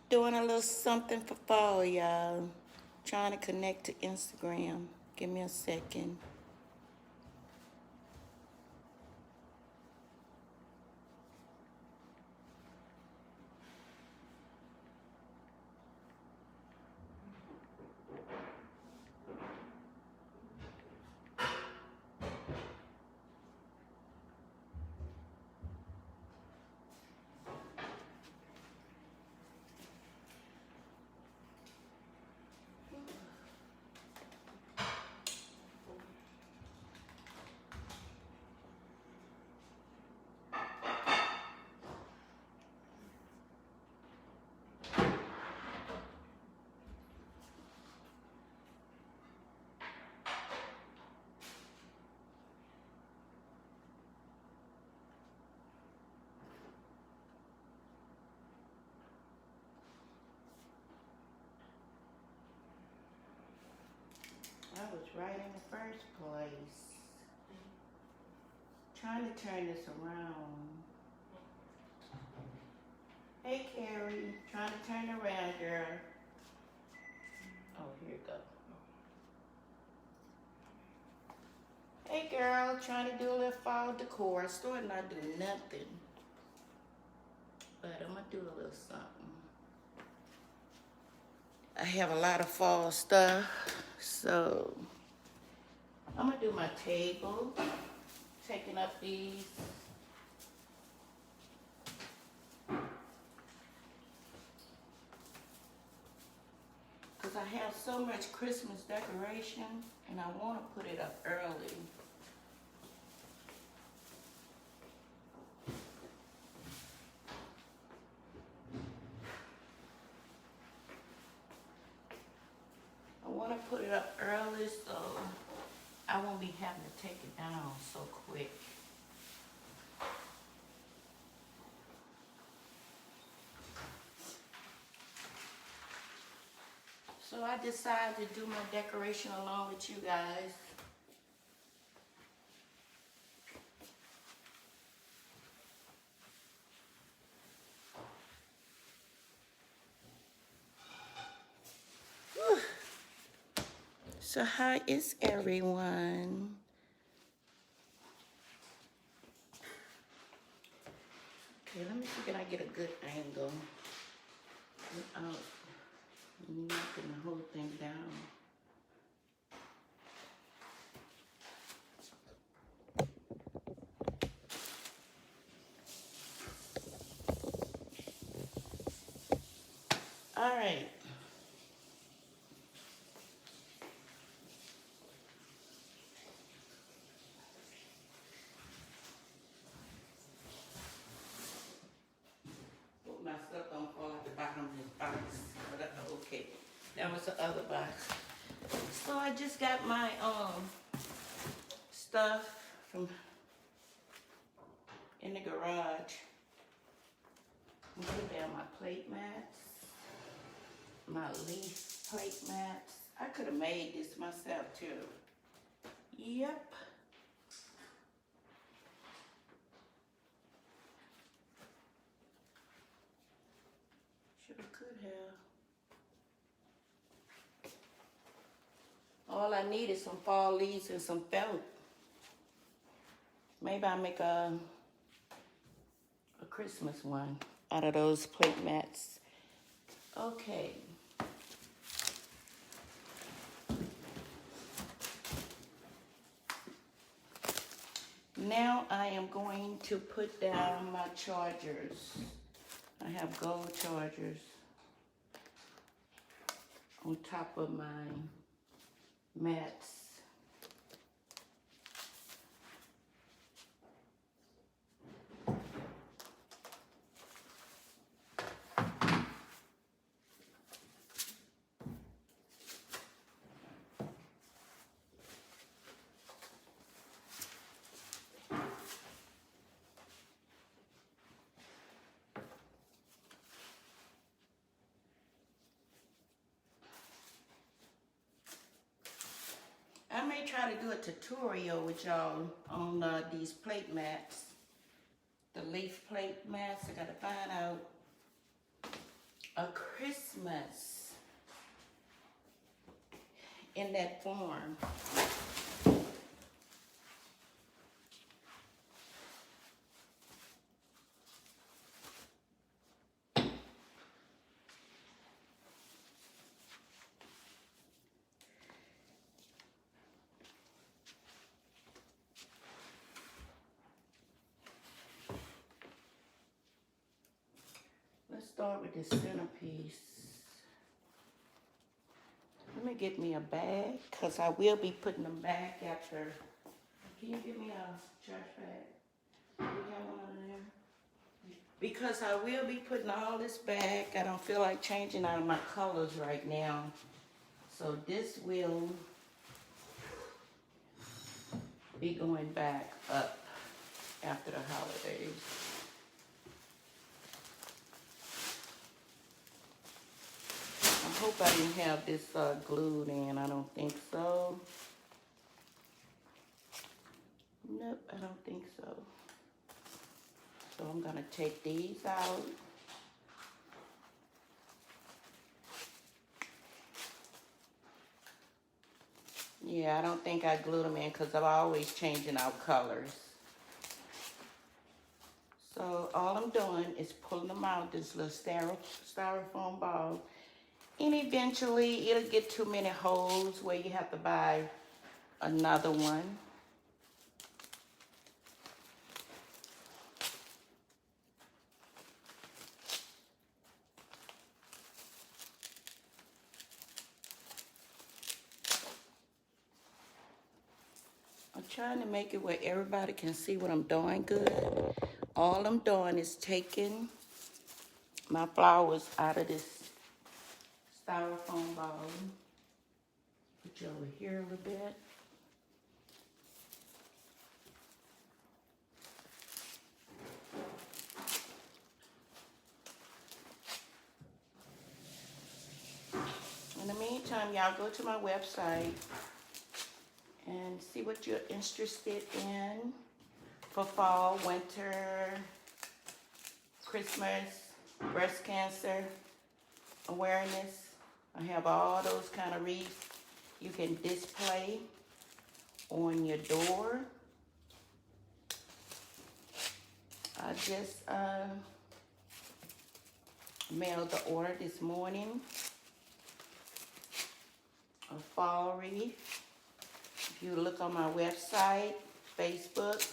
Doing a little something for fall, y'all. Trying to connect to Instagram. Give me a second. I was right in the first place. Trying to turn this around. Hey, Carrie. Trying to turn it around, girl. Oh, here it goes. Hey, girl. Trying to do a little fall decor. I started not doing nothing. But I'm going to do a little something. I have a lot of fall stuff. So, I'm going to do my table. Taking up these. Because I have so much Christmas decoration and I want to put it up early. I want to put it up early so I won't be having to take it down so quick. So I decided to do my decoration along with you guys. Whew. So how is everyone? Okay, let me see if I get a good angle without knocking the whole thing down. All right. Hope my stuff don't fall at the bottom of this box. But okay, that was the other box. So I just got my stuff from in the garage. I'm putting down my plate mats, my leaf plate mats. I could have made this myself too. Yep. Should have, could have. All I need is some fall leaves and some felt. Maybe I'll make a Christmas one out of those plate mats. Okay. Now I am going to put down my chargers. I have gold chargers on top of my mats. I may try to do a tutorial with y'all on these plate mats, the leaf plate mats. I gotta find out a Christmas in that form. Let's start with the centerpiece. Let me get me a bag, because I will be putting them back after. Can you give me a trash bag? Do you have one in there? Because I will be putting all this back. I don't feel like changing out of my colors right now. So this will be going back up after the holidays. I hope I didn't have this glued in. I don't think so. Nope, I don't think so. So I'm gonna take these out. Yeah, I don't think I glued them in because I'm always changing out colors. So all I'm doing is pulling them out this little styrofoam ball. And eventually it'll get too many holes where you have to buy another one. I'm trying to make it where everybody can see what I'm doing good. All I'm doing is taking my flowers out of this styrofoam ball. Put you over here a little bit. In the meantime, y'all go to my website and see what you're interested in for fall, winter, Christmas, breast cancer awareness. I have all those kind of wreaths you can display on your door. I just mailed the order this morning. A fall wreath. If you look on my website, Facebook,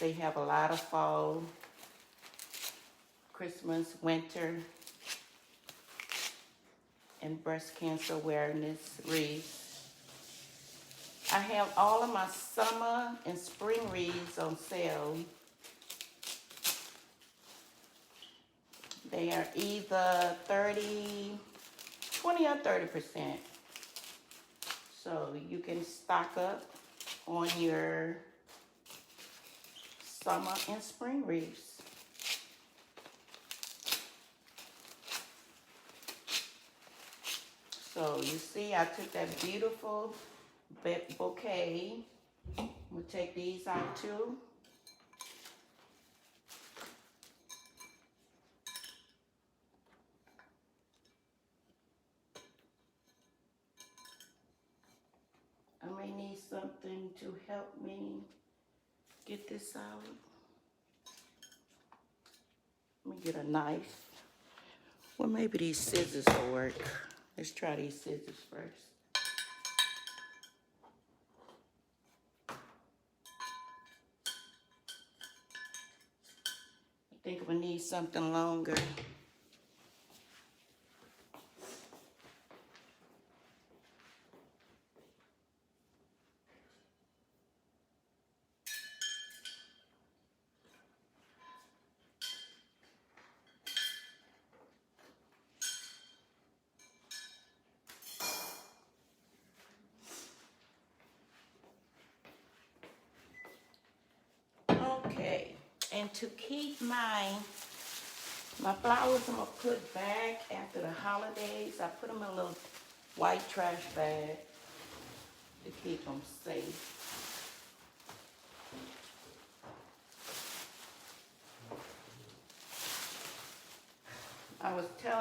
they have a lot of fall, Christmas, winter, and breast cancer awareness wreaths. I have all of my summer and spring wreaths on sale. They are either 20 or 30%. So you can stock up on your summer and spring wreaths. So you see, I took that beautiful bouquet. I'm gonna take these out too. I may need something to help me get this out. Let me get a knife. Well, maybe these scissors will work. Let's try these scissors first. I think I'm gonna need something longer. Okay, and to keep my flowers, I'm gonna put back after the holidays. I put them in a little white trash bag to keep them safe.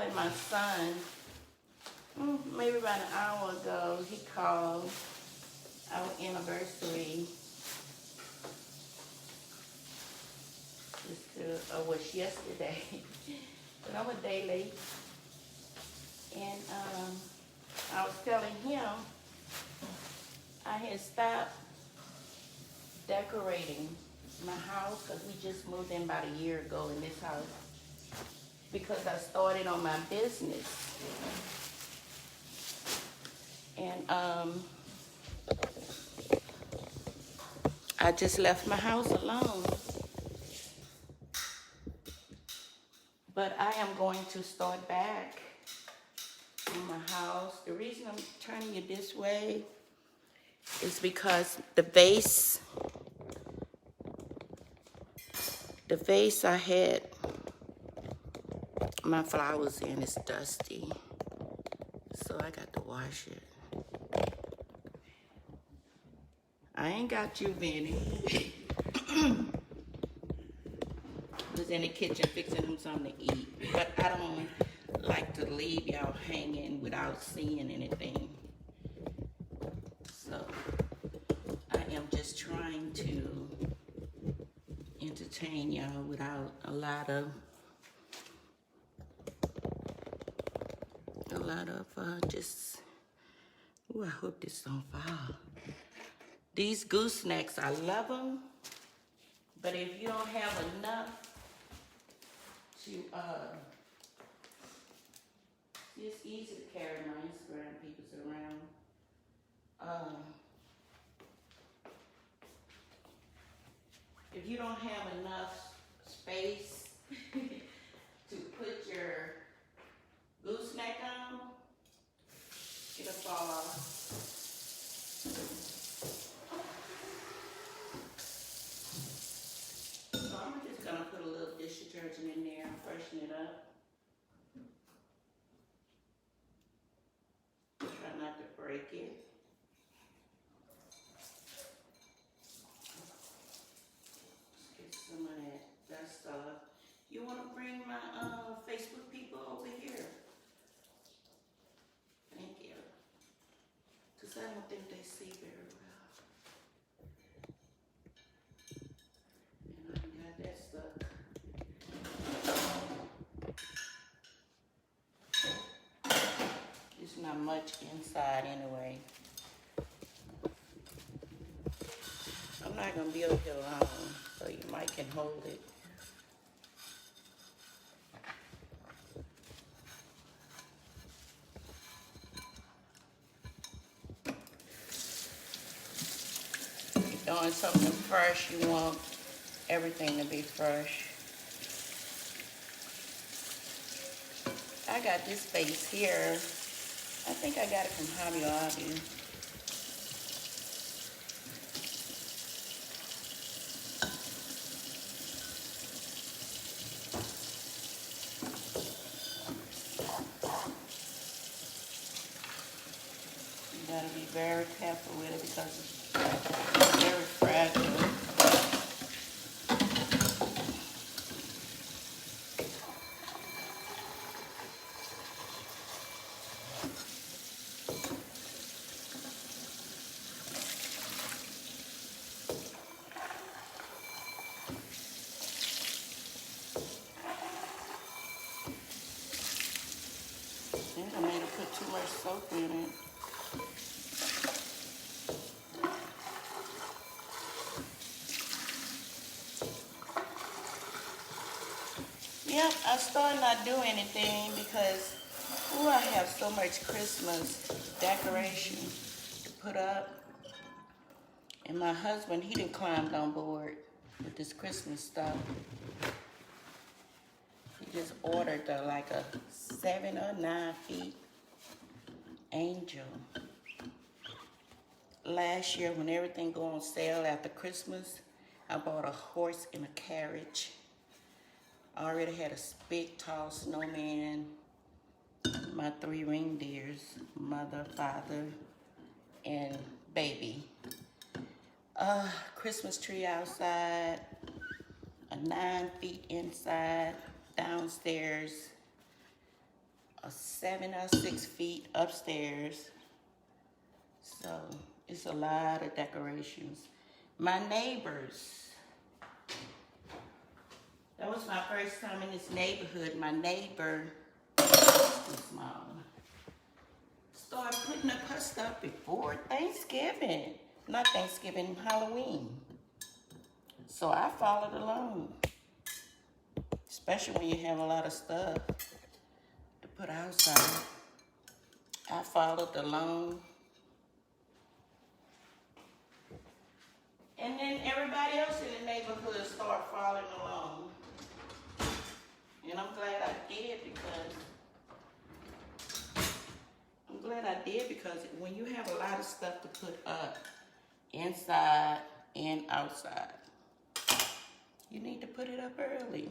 had my son, maybe about an hour ago, he called our anniversary. Was yesterday, but I'm a day late. And I was telling him I had stopped decorating my house because we just moved in about a year ago in this house because I started on my business. And I just left my house alone. But I am going to start back in my house. The reason I'm turning it this way is because the vase I had my flowers in is dusty. So I got to wash it. I ain't got you, Benny. Was in the kitchen fixing him something to eat. But I don't like to leave y'all hanging without seeing anything. So I am just trying to entertain y'all without a lot of just, ooh, I hope this don't fall. These goose snacks, I love them. But if you don't have enough to, it's easy to carry my Instagram peoples around. If you don't have enough space to put your gooseneck on, it'll fall off. So I'm just gonna put a little dish detergent in there and freshen it up. Try not to break it. Let's get some of that stuff. You want to bring my Facebook people over here? Thank you. Because I don't think they see very well. And I got that stuck. There's not much inside anyway. I'm not going to be over here long, so you might can hold it. Doing something fresh, you want everything to be fresh. I got this vase here. I think I got it from Hobby Lobby. You gotta be very careful with it because it's very fragile. I think I may have put too much soap in it. Yep, I started not doing anything because, ooh, I have so much Christmas decoration to put up. And my husband, he done climbed on board with this Christmas stuff. He just ordered like a 7 or 9 feet angel. Last year, when everything go on sale after Christmas, I bought a horse and a carriage. I already had a big, tall snowman, my 3 reindeers, mother, father, and baby. Christmas tree outside, a 9 feet inside, downstairs, 7 or 6 feet upstairs. So it's a lot of decorations. My neighbors, that was my first time in this neighborhood. My neighbor, too small, started putting up her stuff before Thanksgiving. Not Thanksgiving, Halloween. So I followed along. Especially when you have a lot of stuff to put outside. I followed along. And then everybody else in the neighborhood started following along. And I'm glad I did because when you have a lot of stuff to put up, inside and outside, you need to put it up early.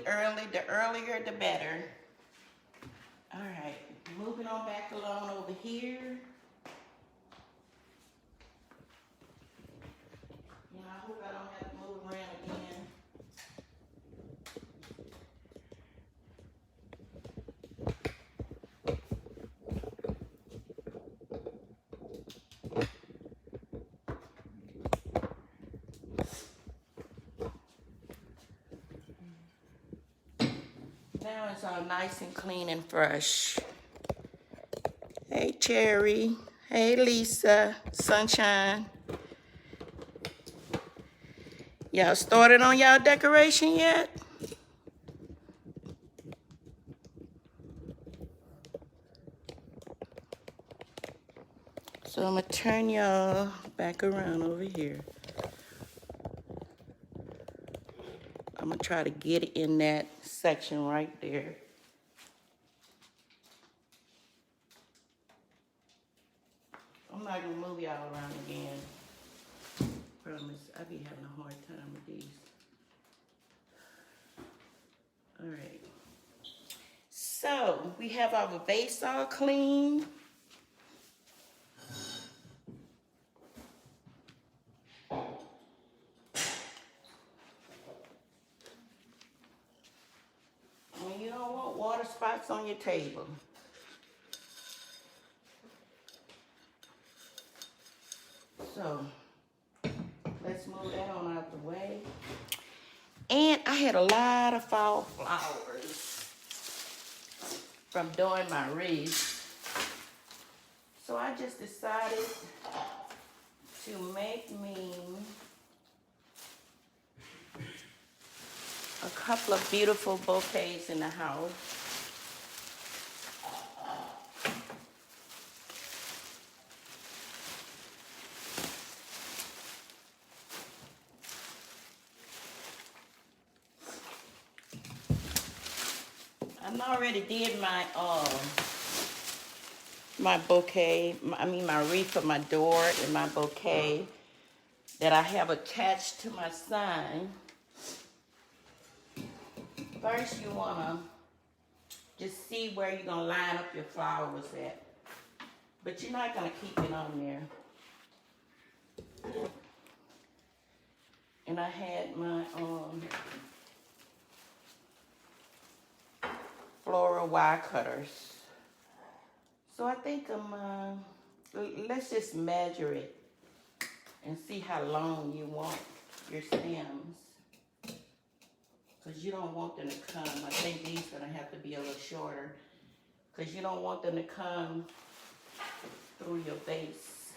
Early, the earlier the better. All right, moving on back along over here. You know, I hope I don't have to move around again. Now it's all nice and clean and fresh. Hey, Cherry. Hey, Lisa. Sunshine. Y'all started on y'all decoration yet? So I'm gonna turn y'all back around over here. I'm gonna try to get it in that section right there. I'm not gonna move y'all around again. Promise, I be having a hard time with these. All right. So we have our vase all clean. When you don't want water spots on your table. So let's move that on out the way. And I had a lot of fall flowers from doing my wreath. So I just decided to make me a couple of beautiful bouquets in the house. I already did my bouquet, my wreath for my door and my bouquet that I have attached to my sign. First, you wanna just see where you're gonna line up your flowers at. But you're not gonna keep it on there. And I had my floral wire cutters. So I think let's just measure it and see how long you want your stems. Because you don't want them to come. I think these are going to have to be a little shorter. Because you don't want them to come through your base.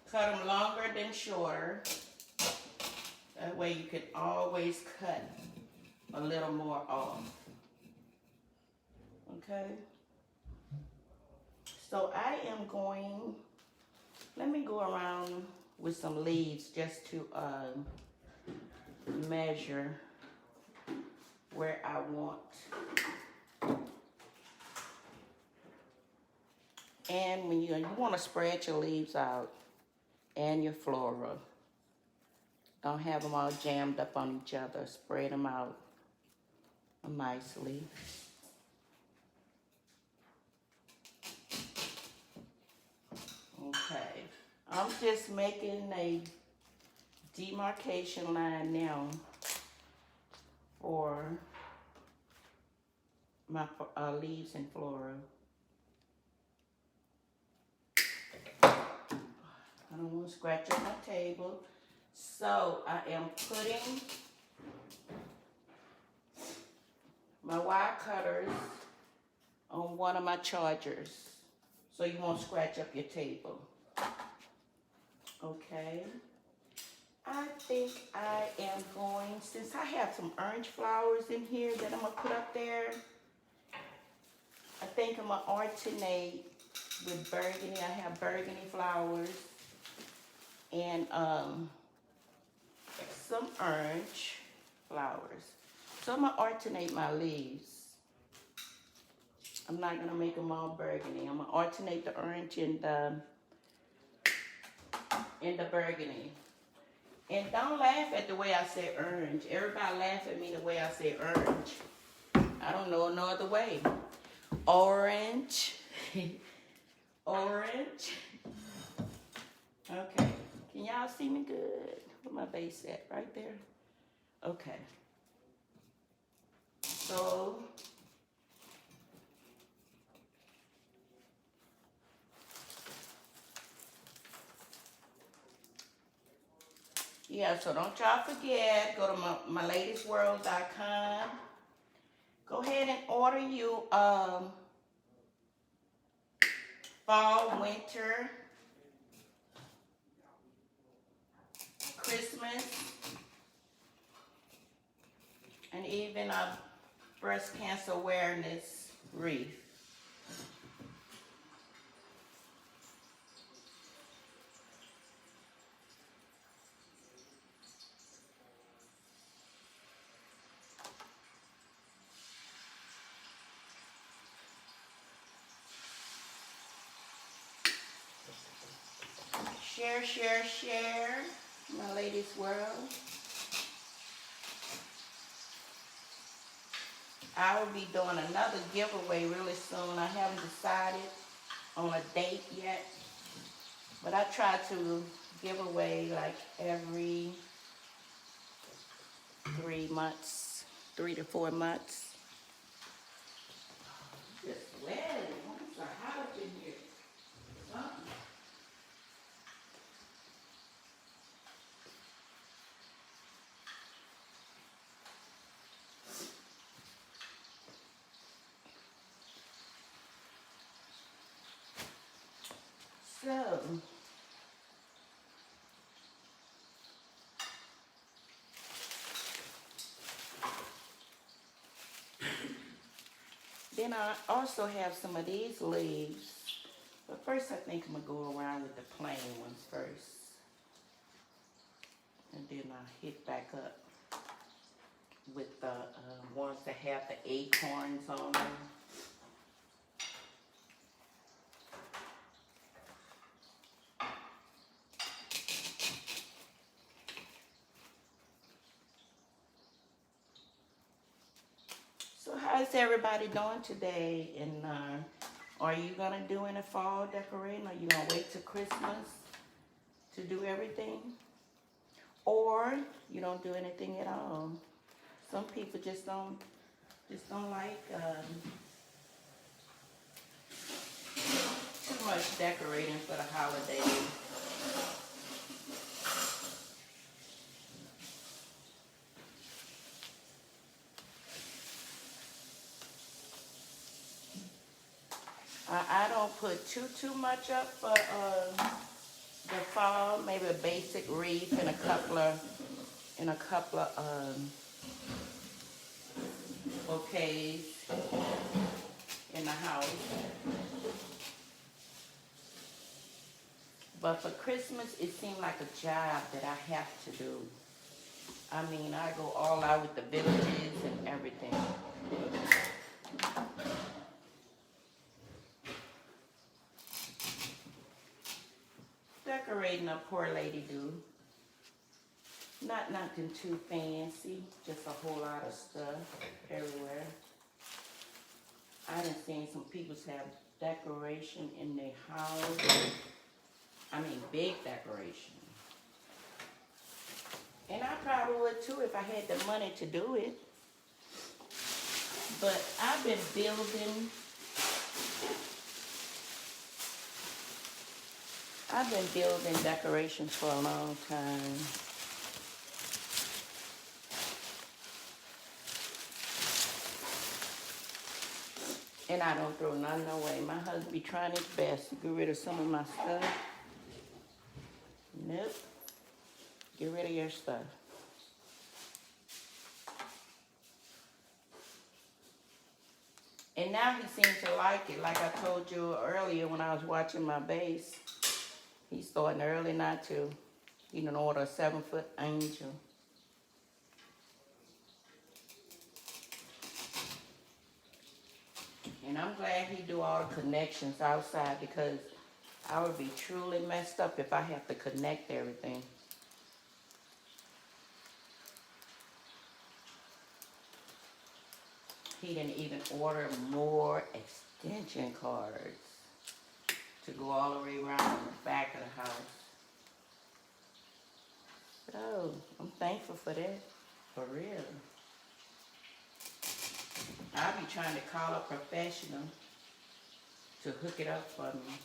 Cut them longer than shorter. That way you can always cut a little more off. Okay? So I am going, let me go around with some leaves just to measure where I want. And when you want to spread your leaves out and your flora. Don't have them all jammed up on each other. Spread them out nicely. Okay. I'm just making a demarcation line now for my leaves and flora. I don't want to scratch up my table. So I am putting my wire cutters on one of my chargers so you won't scratch up your table. Okay. I think I am going, since I have some orange flowers in here that I'm going to put up there, I think I'm going to alternate with burgundy. I have burgundy flowers and some orange flowers. So I'm going to alternate my leaves. I'm not going to make them all burgundy. I'm going to alternate the orange and the burgundy. And don't laugh at the way I say orange. Everybody laugh at me the way I say orange. I don't know no other way. Orange. Orange. Okay. Can y'all see me good? Where my base at? Right there? Okay. So, yeah, so don't y'all forget, go to myladiesworld.com. Go ahead and order you fall, winter, Christmas, and even a breast cancer awareness wreath. Share, share, share, my ladies' world. I will be doing another giveaway really soon. I haven't decided on a date yet, but I try to give away like every 3 months, 3 to 4 months. Just sweating. It's so hot up in here. Something. So, then I also have some of these leaves. But first I think I'm going to go around with the plain ones first. And then I'll hit back up with the ones that have the acorns on them. So how's everybody doing today? And are you going to do any fall decorating? Are you going to wait till Christmas to do everything? Or you don't do anything at all? Some people just don't like too much decorating for the holidays. I don't put too much up for the fall. Maybe a basic wreath and a couple of bouquets in the house. But for Christmas, it seemed like a job that I have to do. I mean, I go all out with the villages and everything. Decorating a poor lady do. Not nothing too fancy, just a whole lot of stuff everywhere. I done seen some people have decoration in their house. I mean, big decoration. And I probably would too if I had the money to do it. But I've been building decorations for a long time. And I don't throw none away. My husband be trying his best to get rid of some of my stuff. Nope. Get rid of your stuff. And now he seems to like it. Like I told you earlier when I was watching my base, he's starting early not to. He done order a 7-foot angel. And I'm glad he do all the connections outside because I would be truly messed up if I have to connect everything. He didn't even order more extension cords to go all the way around the back of the house. So, I'm thankful for that, for real. I'll be trying to call a professional to hook it up for me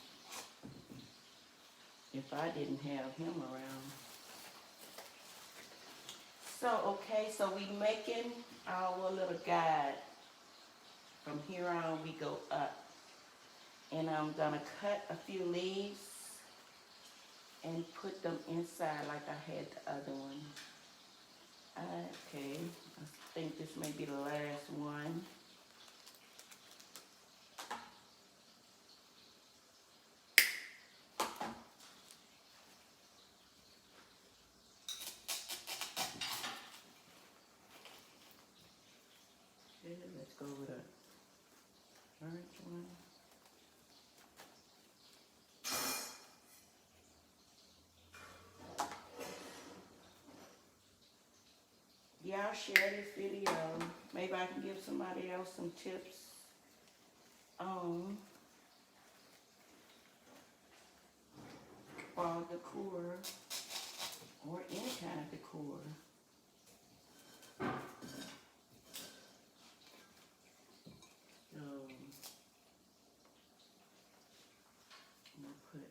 if I didn't have him around. So, okay, so we making our little guide. From here on, we go up. And I'm gonna cut a few leaves and put them inside like I had the other one. Okay, I think this may be the last one. Okay, let's go with a orange one. Y'all share this video. Maybe I can give somebody else some tips on fall decor or any kind of decor. So I'm gonna put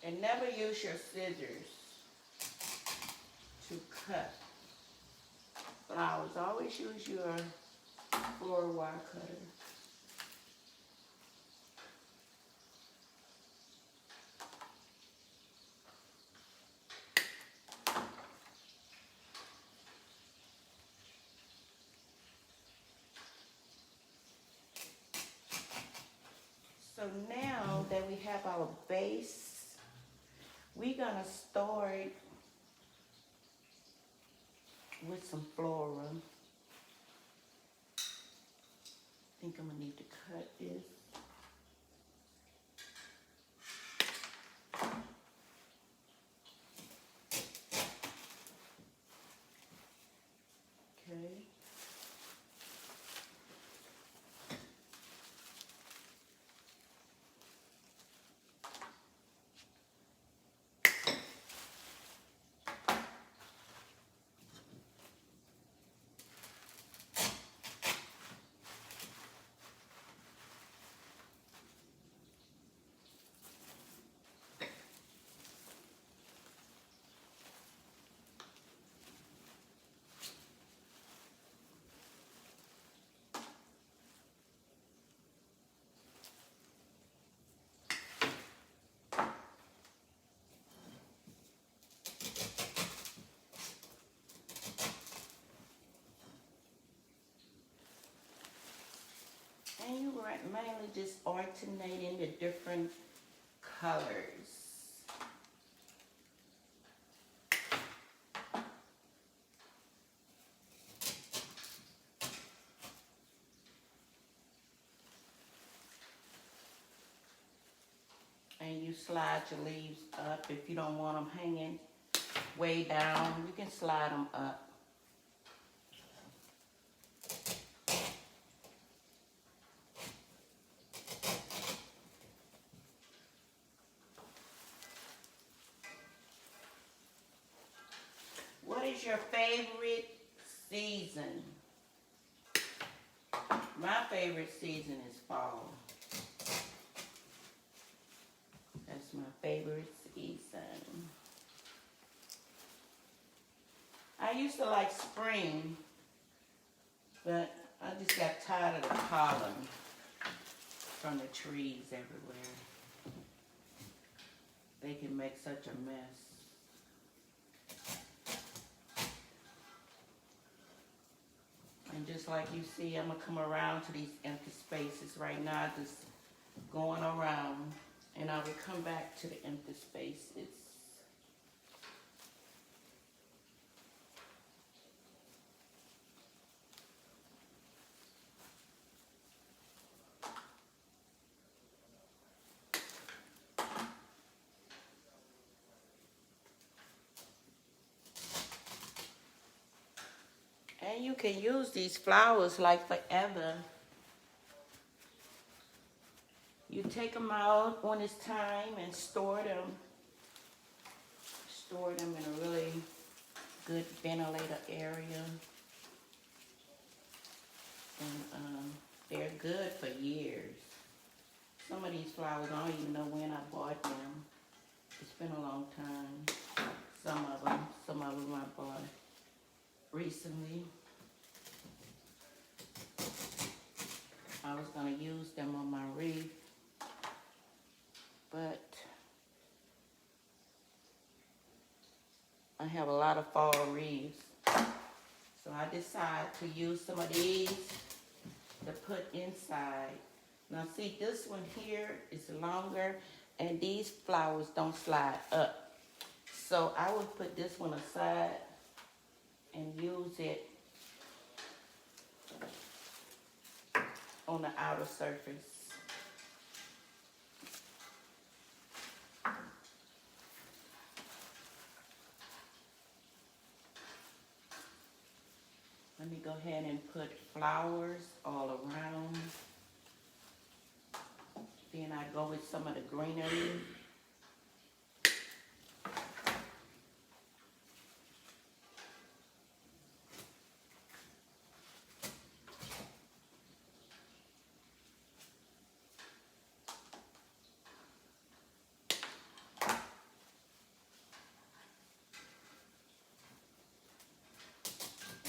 and never use your scissors to cut flowers. Always use your floor wire cutter. So now that we have our base, we're gonna start with some flora. I think I'm gonna need to cut this. Okay. And you mainly just alternating the different colors. slide your leaves up. If you don't want them hanging way down, you can slide them up. What is your favorite season? My favorite season is fall. That's my favorite season. I used to like spring, but I just got tired of the pollen from the trees everywhere. They can make such a mess. And just like you see, I'm going to come around to these empty spaces right now, just going around, and I will come back to the empty spaces. And you can use these flowers like forever. You take them out when it's time and store them. Store them in a really good ventilator area. And they're good for years. Some of these flowers, I don't even know when I bought them. It's been a long time. Some of them I bought recently. I was going to use them on my wreath, but I have a lot of fall wreaths. So I decided to use some of these to put inside. Now see, this one here is longer and these flowers don't slide up. So I would put this one aside and use it on the outer surface. Let me go ahead and put flowers all around. Then I go with some of the greenery.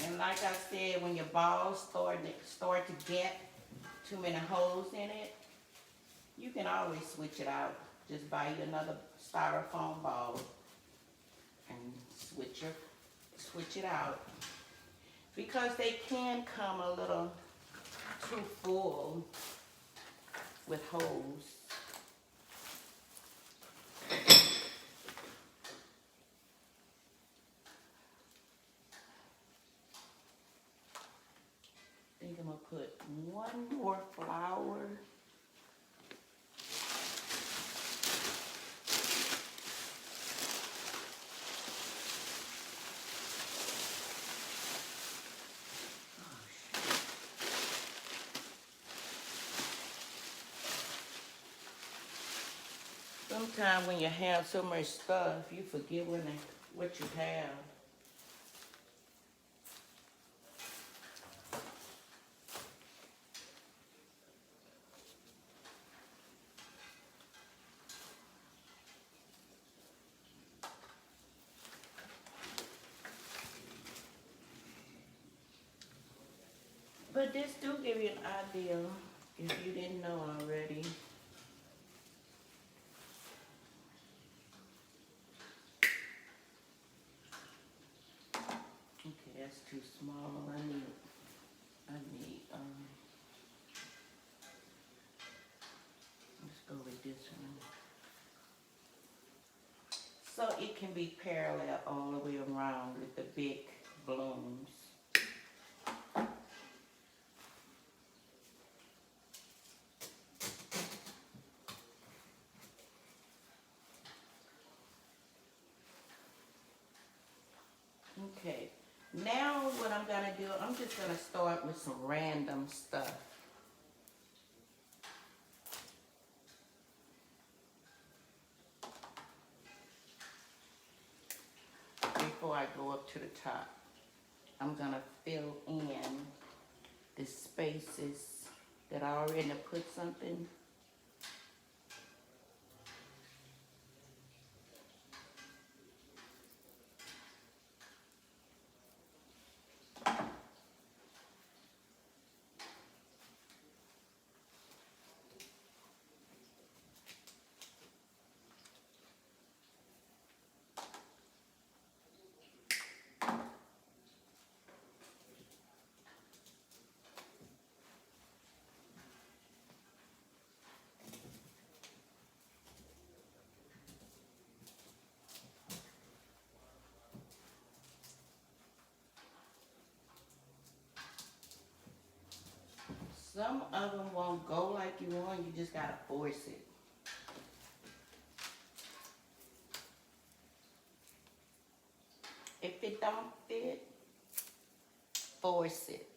And like I said, when your balls start to get too many holes in it, you can always switch it out. Just buy you another styrofoam ball and switch it out. Because they can come a little too full with holes. I think I'm gonna put one more flower. Sometimes when you have so much stuff, you forget what you have. But this do give you an idea if you didn't know already. Okay, that's too small. I need let's go with this one. So it can be parallel all the way around with the big blooms. Now what I'm gonna do, I'm just gonna start with some random stuff. Before I go up to the top, I'm gonna fill in the spaces that I already put something. Some of them won't go like you want, you just gotta force it. If it don't fit, force it.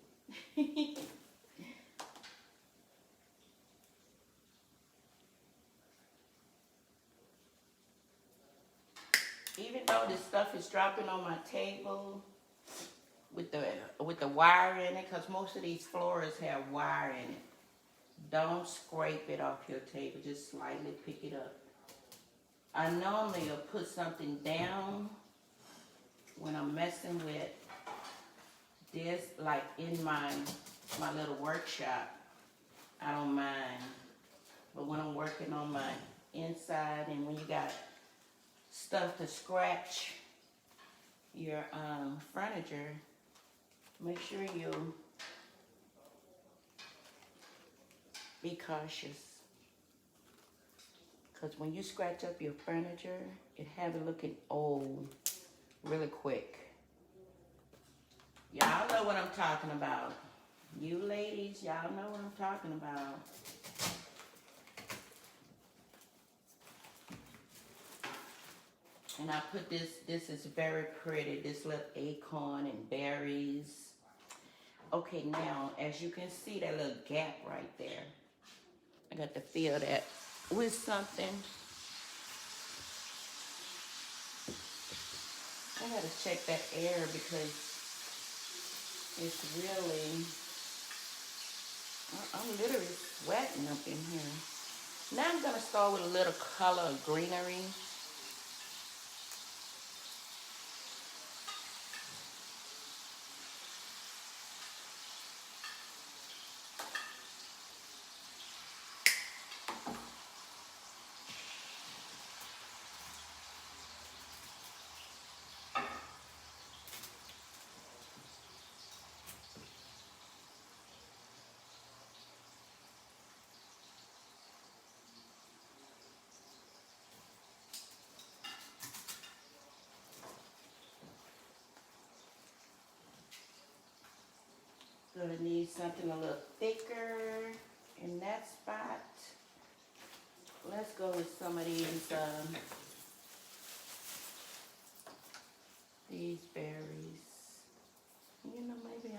Even though this stuff is dropping on my table with the wire in it, because most of these floors have wire in it. Don't scrape it off your table, just slightly pick it up. I normally will put something down when I'm messing with this, like in my little workshop. I don't mind. But when I'm working on my inside and when you got stuff to scratch your furniture, make sure you be cautious. Because when you scratch up your furniture, it have it looking old really quick. Y'all know what I'm talking about. You ladies, y'all know what I'm talking about. And I put this is very pretty, this little acorn and berries. Okay, now, as you can see that little gap right there, I got to fill that with something. I gotta check that air because it's really, I'm literally sweating up in here. Now I'm gonna start with a little color of greenery. Gonna need something a little thicker in that spot. Let's go with some of these berries. You know, maybe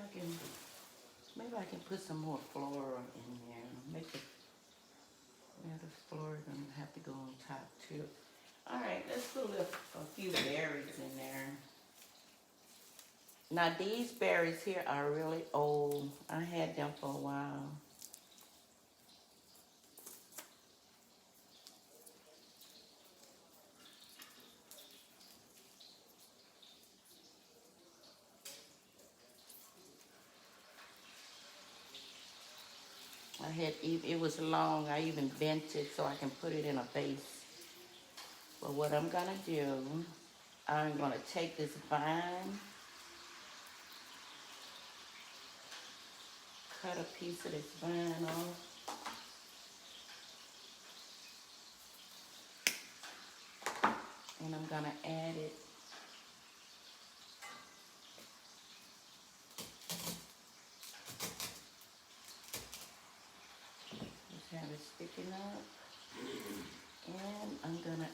I can put some more flora in there. Make the flora gonna have to go on top too. All right, let's put a few berries in there. Now these berries here are really old. I had them for a while. It was long, I even bent it so I can put it in a vase. But what I'm gonna do, I'm gonna take this vine, cut a piece of this vine off. And I'm gonna add it. Just have it sticking up. And I'm gonna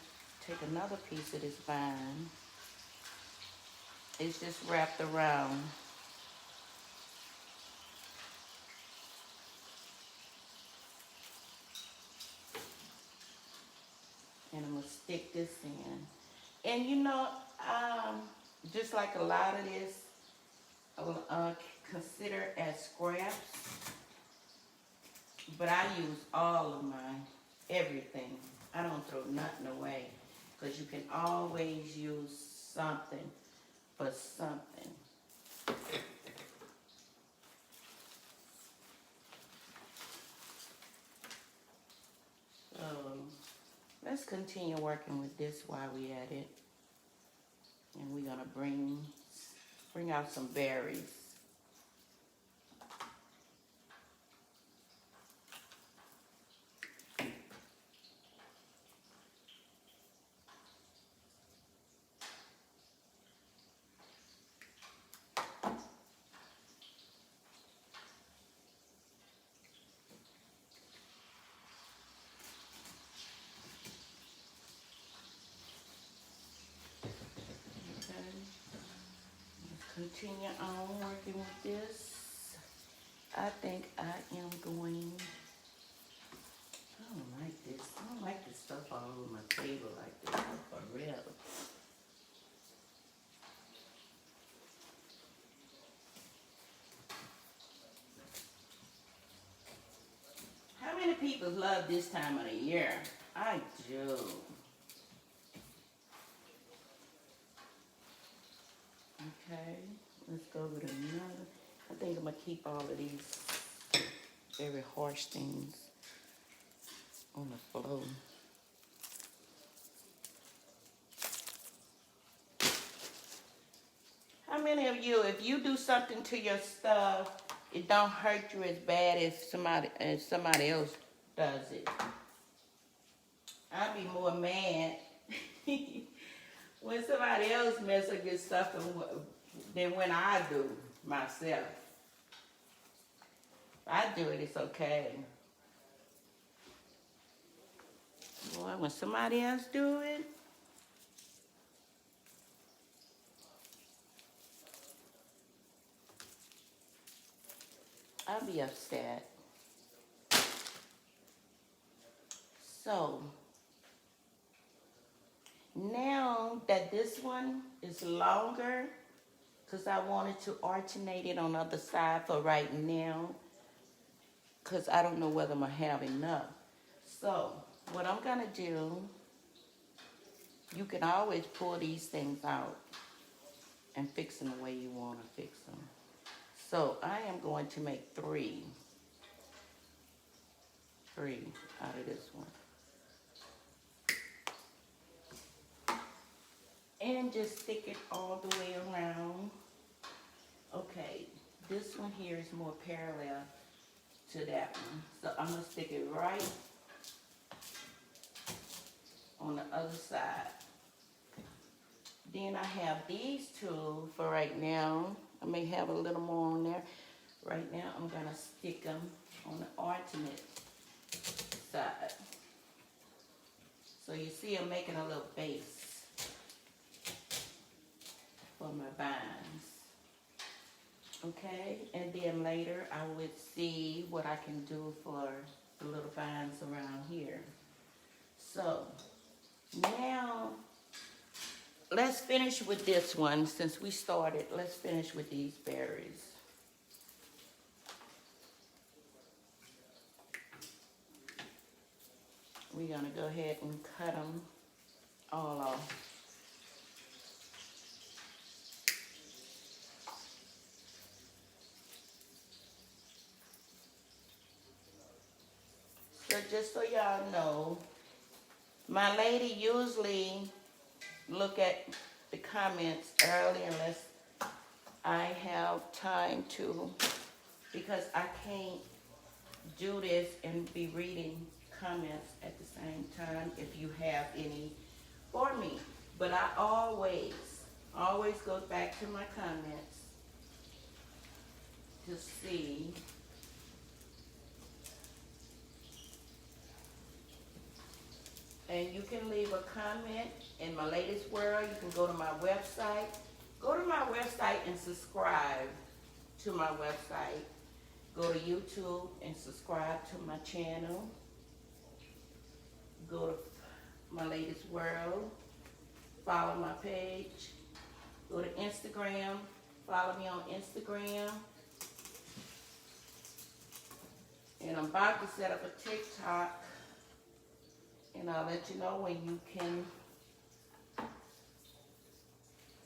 take another piece of this vine It's just wrapped around. And I'm gonna stick this in. And you know, just like a lot of this, I will consider as scraps, but I use all of mine, everything. I don't throw nothing away, because you can always use something for something. So let's continue working with this while we at it. And we're gonna bring out some berries. Continue on working with this. I think I am going, I don't like this. I don't like this stuff all over my table like this, for real. How many people love this time of the year? I do. Okay, let's go with another. I think I'm gonna keep all of these very harsh things on the floor. How many of you, if you do something to your stuff, it don't hurt you as bad as somebody else does it? I'd be more mad when somebody else mess up your stuff than when I do myself. If I do it, it's okay. Boy, when somebody else do it, I'll be upset. So, now that this one is longer, because I wanted to alternate it on the other side for right now, because I don't know whether I'm going to have enough. So, what I'm going to do, you can always pull these things out and fix them the way you want to fix them. So, I am going to make three out of this one. And just stick it all the way around. Okay, this one here is more parallel to that one. So I'm gonna stick it right on the other side. Then I have these two for right now. I may have a little more on there. Right now I'm gonna stick them on the alternate side. So you see I'm making a little base for my vines. Okay, and then later I would see what I can do for the little vines around here. So now let's finish with this one. Since we started, let's finish with these berries. We're gonna go ahead and cut them all off. So just so y'all know, my lady usually look at the comments early unless I have time to, because I can't do this and be reading comments at the same time if you have any for me. But I always go back to my comments to see and you can leave a comment in my latest world. You can go to my website. Go to my subscribe to my website. Go to YouTube and subscribe to my channel. Go to My Latest World. Follow my page. Go to Instagram. Follow me on Instagram. And I'm about to set up a TikTok. And I'll let you know when you can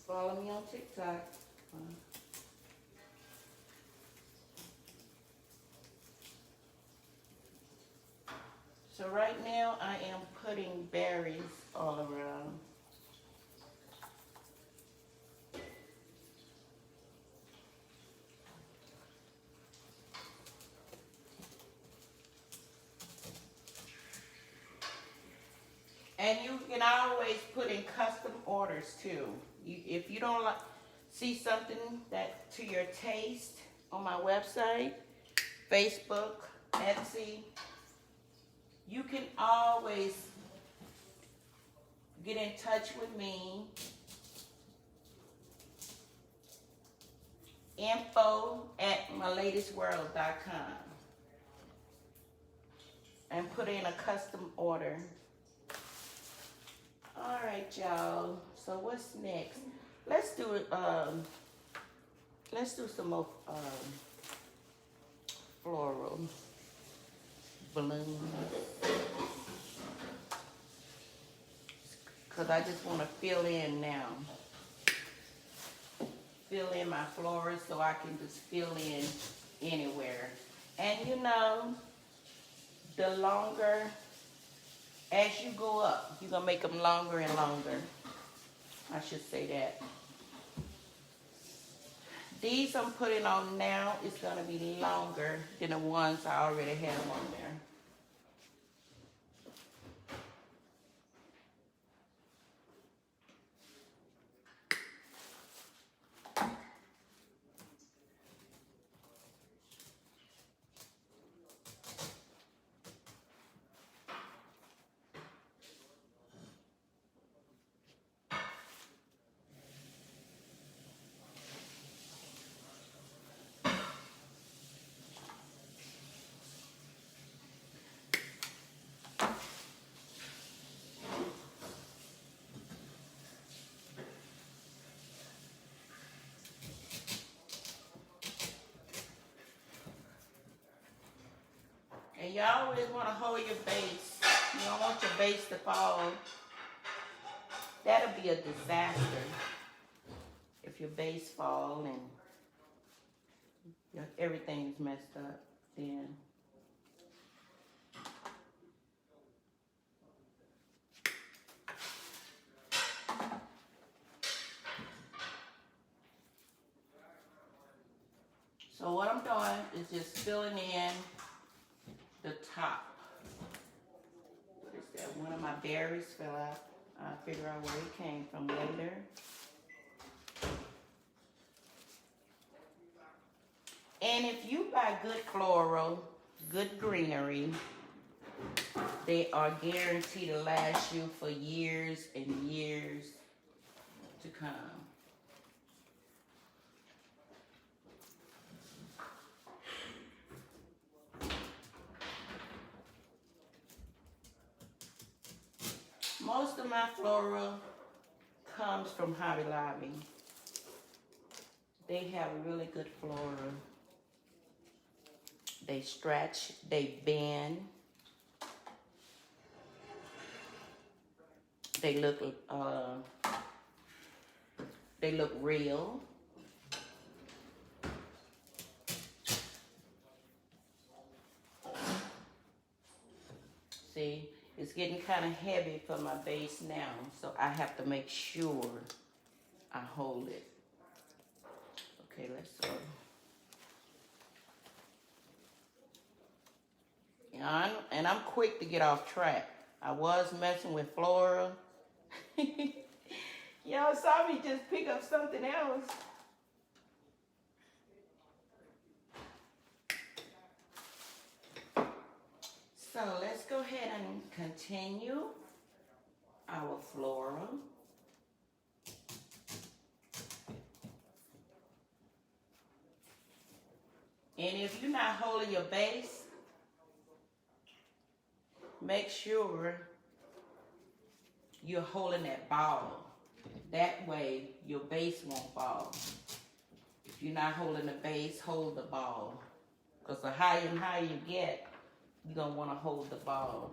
follow me on TikTok. So right now I am putting berries all around. And you can always put in custom orders too. If you don't see something that to your taste on my website, Facebook, Etsy, you can always get in touch with me. info@mylatestworld.com and put in a custom order. All right, y'all. So what's next? Let's do it. Let's do some more floral balloons. Cause I just want to fill in now. Fill in my florals so I can just fill in anywhere. And you know, the longer. As you go up, you're going to make them longer and longer. I should say that. These I'm putting on now is going to be longer than the ones I already have on there. And you always want to hold your base. You don't want your base to fall. That'll be a disaster if your base fall and everything's messed up then. So what I'm doing is just filling in the top. What is that? One of my berries fell out. I'll figure out where it came from later. And if you buy good floral, good greenery, they are guaranteed to last you for years and years to come. Most of my floral comes from Hobby Lobby. They have really good floral. They stretch, they bend. They look real. See? It's getting kind of heavy for my base now, so I have to make sure I hold it. Okay, let's go. And I'm quick to get off track. I was messing with floral. Y'all saw me just pick up something else. So let's go ahead and continue our floral. And if you're not holding your base, make sure you're holding that ball. That way your base won't fall. If you're not holding the base, hold the ball. Because the higher and higher you get, you're going to want to hold the ball.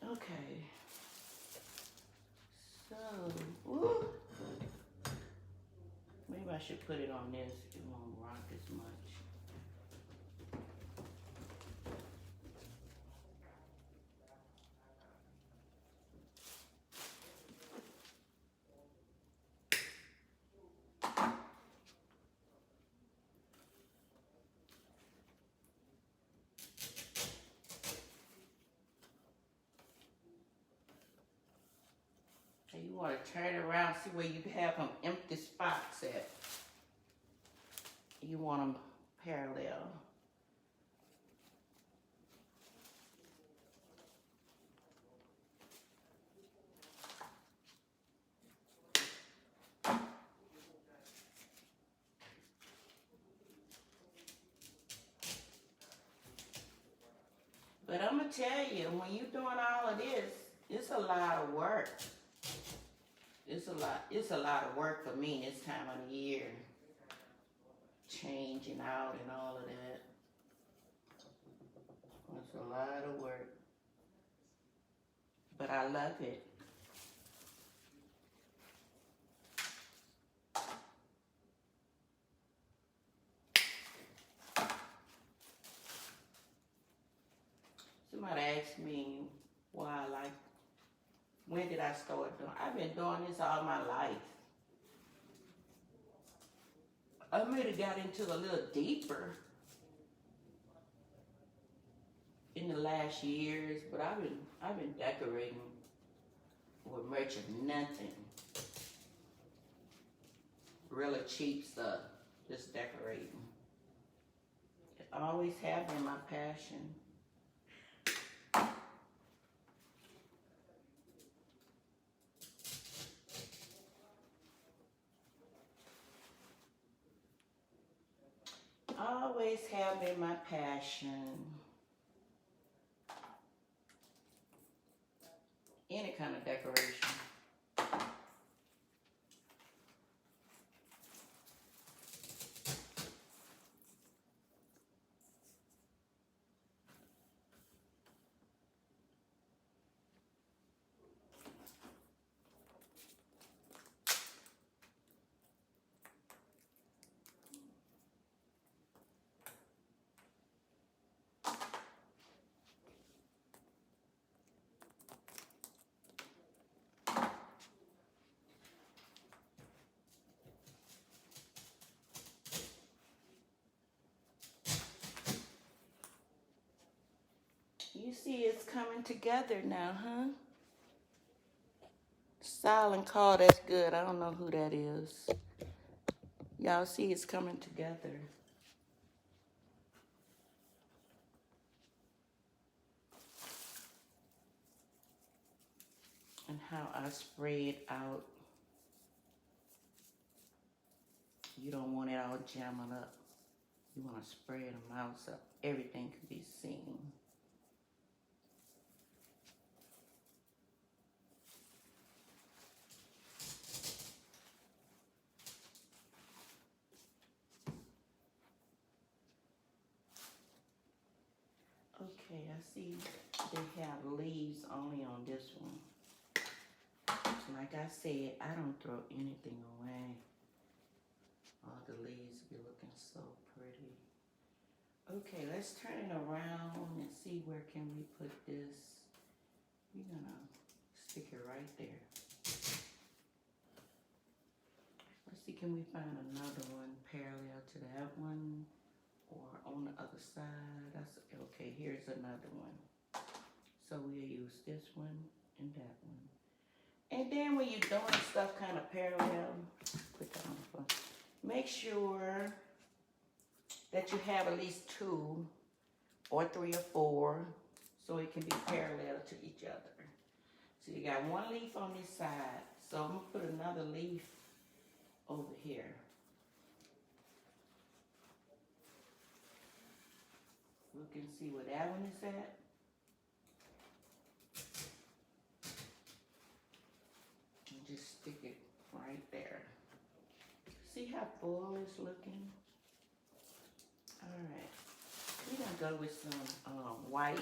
Okay. So, ooh. Maybe I should put it on this. It won't rock as much. You want to turn it around, see where you have them empty spots at. You want them parallel. But I'm going to tell you, when you're doing all of this, it's a lot of work. It's a lot of work for me this time of the year. Changing out and all of that. It's a lot of work. But I love it. Somebody asked me why I like, when did I start doing? I've been doing this all my life. I may have got into a little deeper in the last years, but I've been decorating with much of nothing. Really cheap stuff, just decorating. It always have been my passion. Always have been my passion. Any kind of decoration. You see it's coming together now, huh? Silent call, that's good. I don't know who that is. Y'all see it's coming together. And how I spray it out. You don't want it all jamming up. You want to spread them out so everything can be seen. Okay, I see they have leaves only on this one. Like I said, I don't throw anything away. All the leaves be looking so pretty. Okay, let's turn it around and see where can we put this. We're gonna stick it right there. Let's see, can we find another one parallel to that one or on the other side? That's okay. Here's another one. So we'll use this one and that one. And then when you're doing stuff kind of parallel, put that on the phone. Make sure that you have at least 2 or 3 or 4 so it can be parallel to each other. So you got one leaf on this side. So I'm gonna put another leaf over here. can see where that one is at. And just stick it right there. See how full it's looking? All right. We're gonna go with some white.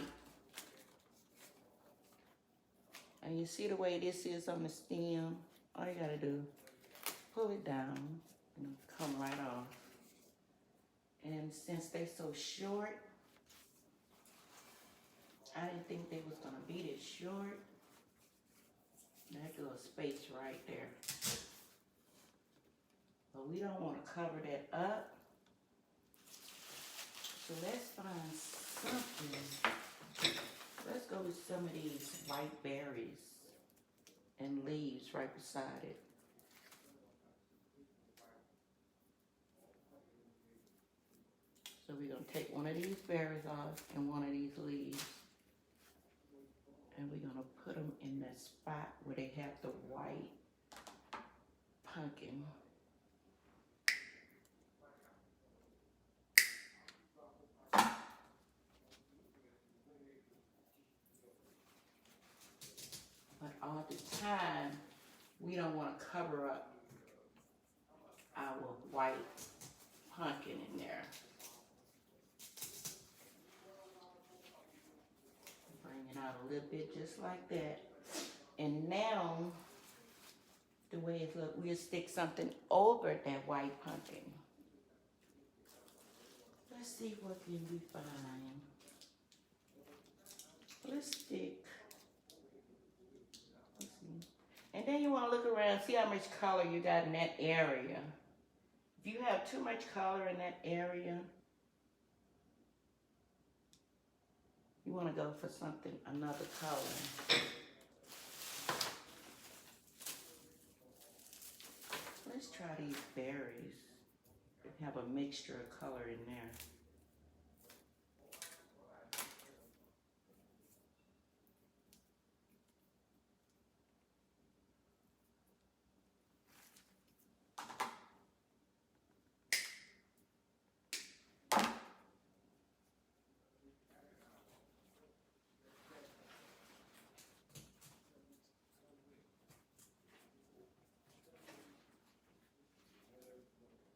And you see the way this is on the stem? All you gotta do, pull it down and it'll come right off. And since they're so short, I didn't think they was gonna be this short. That little space right there. But we don't want to cover that up. So let's find something. Let's go with some of these white berries and leaves right beside it. So we're going to take one of these berries off and one of these leaves. And we're going to put them in that spot where they have the white pumpkin. But all the time, we don't want to cover up our white pumpkin in there. Bring it out a little bit just like that. And now, the way it looks, we'll stick something over that white pumpkin. Let's see what can we find. Let's stick. Let's see. And then you want to look around, see how much color you got in that area. If you have too much color in that area, you want to go for something, another color. Let's try these berries. They have a mixture of color in there.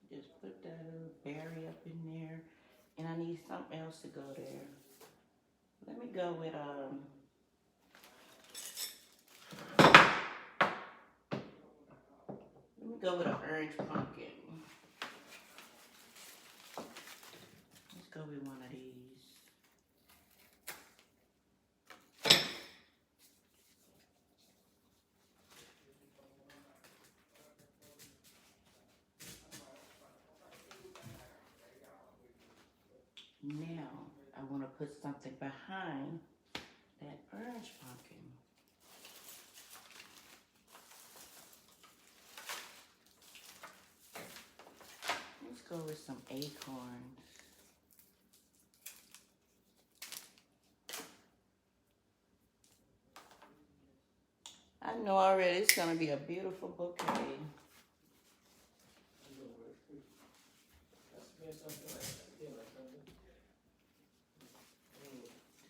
Just put that little berry up in there. And I need something else to go there. Let me go with, an orange pumpkin. Let's go with one of these. Now, I want to put something behind that orange pumpkin. Let's go with some acorns. I know already it's going to be a beautiful bouquet.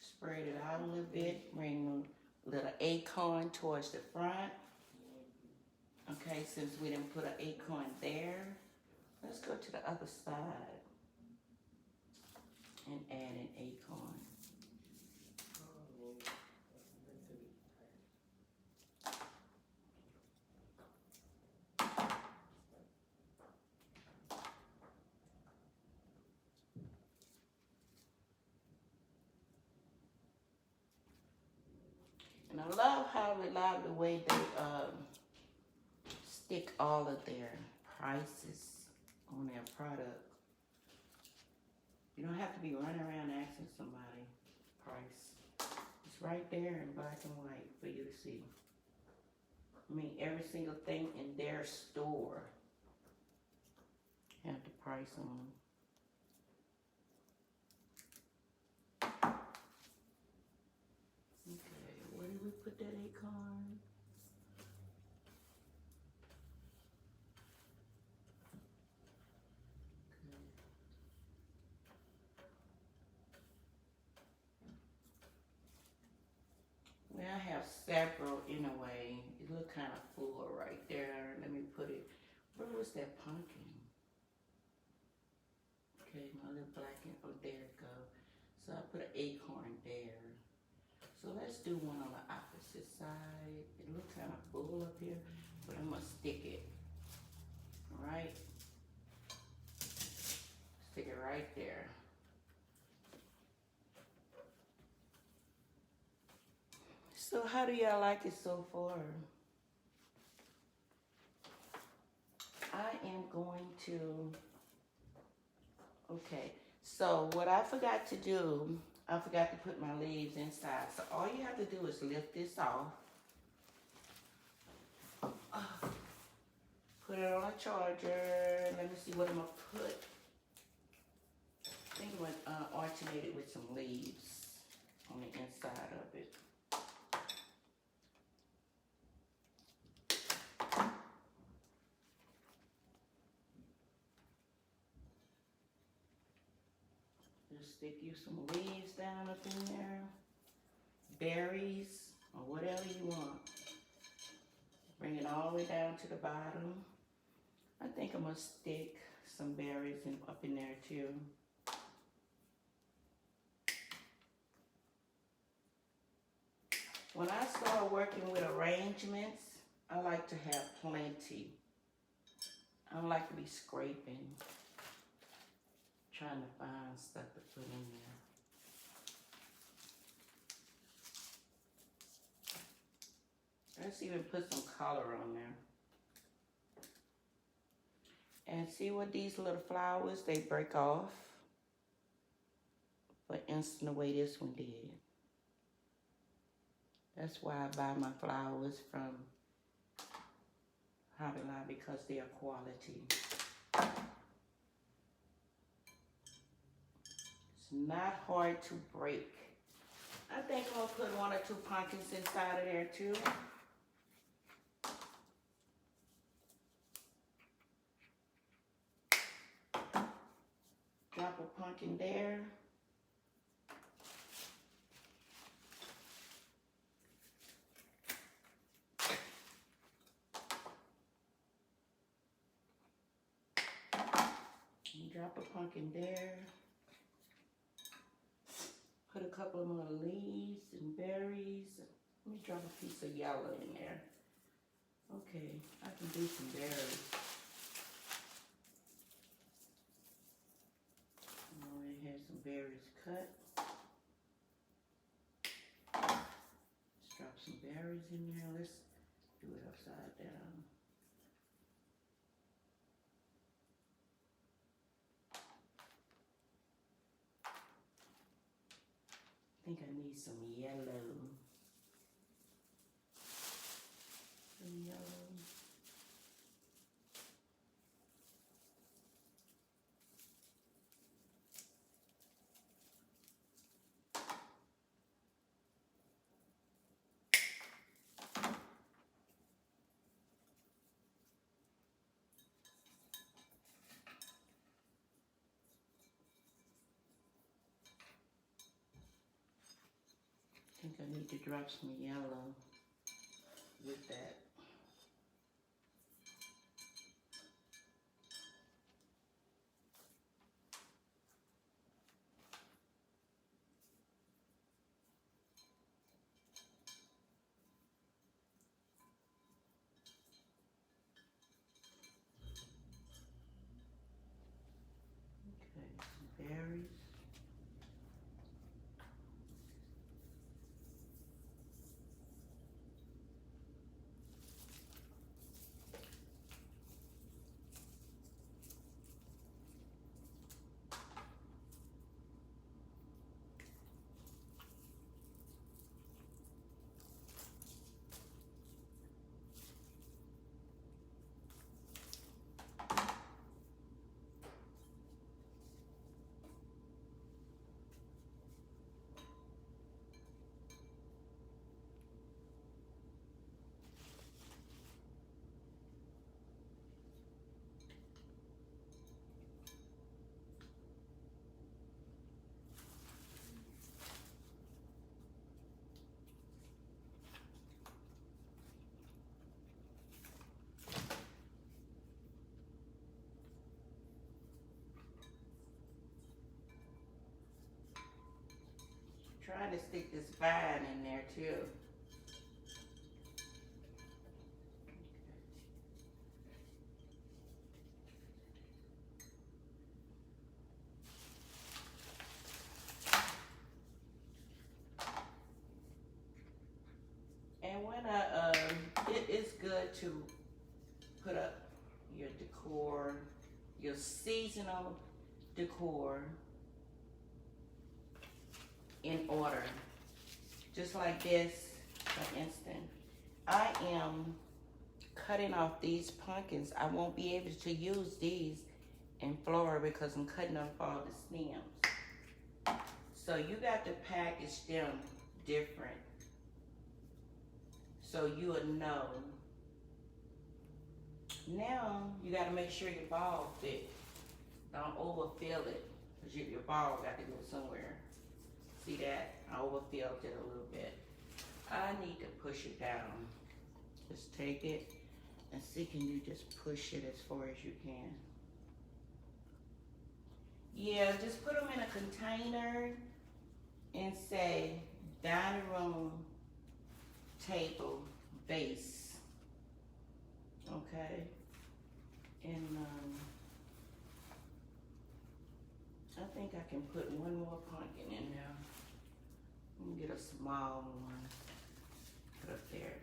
Spread it out a little bit, bring a little acorn towards the front. Okay, since we didn't put an acorn there, let's go to the other side and add an acorn. And I love how they love the way they stick all of their prices on their product. You don't have to be running around asking somebody price. It's right there in black and white for you to see. I mean, every single thing in their store have the price on them. Okay, where did we put that acorn? that pumpkin? Okay, my little black, oh, there it go. So I put an acorn there. So let's do one on the opposite side. It looks kind of full up here, but I'm gonna stick it, all right? Stick it right there. So how do y'all like it so far? I am going to, okay, so what I forgot to do, I forgot to put my leaves inside. So all you have to do is lift this off. Put it on a charger. Let me see what I'm gonna put. I think I'm gonna alternate it with some leaves on the inside of it. Just stick you some leaves down up in there. Berries, or whatever you want. Bring it all the way down to the bottom. I think I'm gonna stick some berries up in there too. When I start working with arrangements, I like to have plenty. I don't like to be scraping, trying to find stuff to put in there. Let's even put some color on there. And see what these little flowers, they break off. For instance, the way this one did. That's why I buy my flowers from Hobby Lobby, because they are quality. It's not hard to break. I think I'm gonna put 1 or 2 pumpkins inside of there too. Drop a pumpkin there. And drop a pumpkin there. Put a couple of more leaves and berries. Let me drop a piece of yellow in there. Okay, I can do some berries. I already had some berries cut. Let's drop some berries in there. Let's do it upside down. I think I need some yellow. Some yellow. I think I need to drop some yellow with that. Okay, some berries. trying to stick this vine in there too. And when it is good to put up your decor, your seasonal decor in order. Just like this, for instance, I am cutting off these pumpkins. I won't be able to use these in Florida because I'm cutting off all the stems. So you got to package them different, so you will know. Now you got to make sure your ball fit. Don't overfill it, because your ball got to go somewhere. See that? I overfilled it a little bit. I need to push it down. Just take it and see, can you just push it as far as you can? Yeah, just put them in a container and say dining room table base. Okay? And I think I can put one more pumpkin in there. Let me get a small one. Put up there.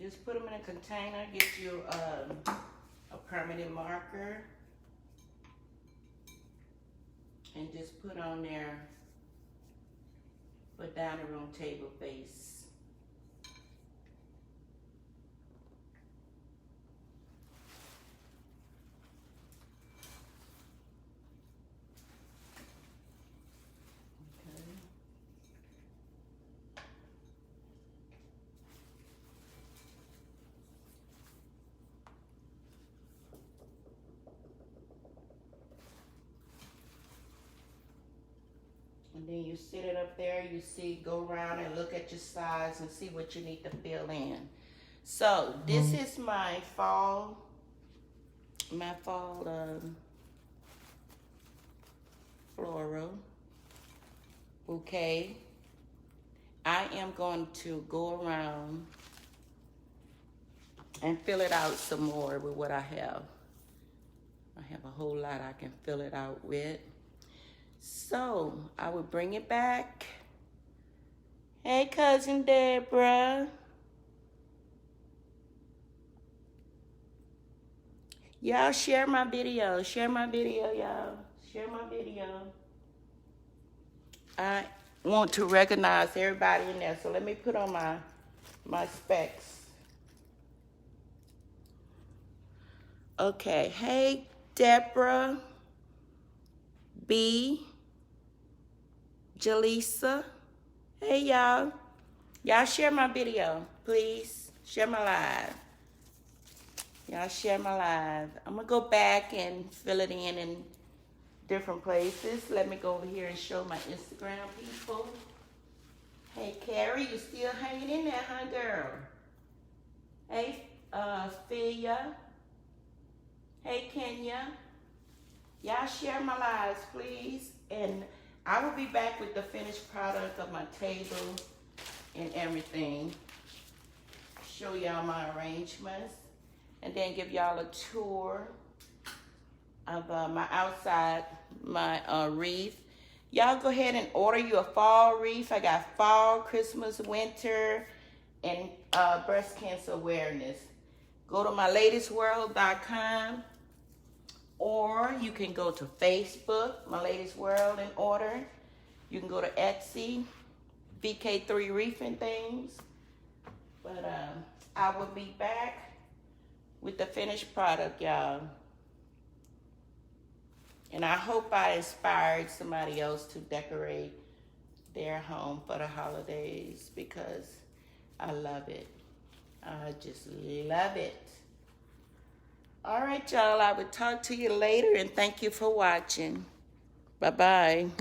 Just put them in a container. Get you a permanent marker. And just put on there for dining room table base. And then you sit it up there, you see, go around and look at your size and see what you need to fill in. So this is my fall floral bouquet. I am going to go around and fill it out some more with what I have. I have a whole lot I can fill it out with. So I will bring it back. Hey, cousin Deborah. Y'all share my video. Share my video, y'all. Share my video. I want to recognize everybody in there. So let me put on my specs. Okay. Hey, Deborah. B. Jaleesa. Hey, y'all. Y'all share my video, please. Share my live. Y'all share my live. I'm going to go back and fill it in different places. Let me go over here and show my Instagram people. Hey, Carrie, you still hanging in there, huh, girl? Hey, Phia. Hey, Kenya. Y'all share my lives, please. And I will be back with the finished product of my table and everything. Show y'all my arrangements. And then give y'all a tour of my outside, my wreath. Y'all go ahead and order you a fall wreath. I got fall, Christmas, winter, and breast cancer awareness. Go to myladysworld.com. Or you can go to Facebook, My Ladies World, and order. You can go to Etsy, VK3 Reefing Things. But I will be back with the finished product, y'all. And I hope I inspired somebody else to decorate their home for the holidays, because I love it. I just love it. All right, y'all, I will talk to you later, and thank you for watching. Bye-bye.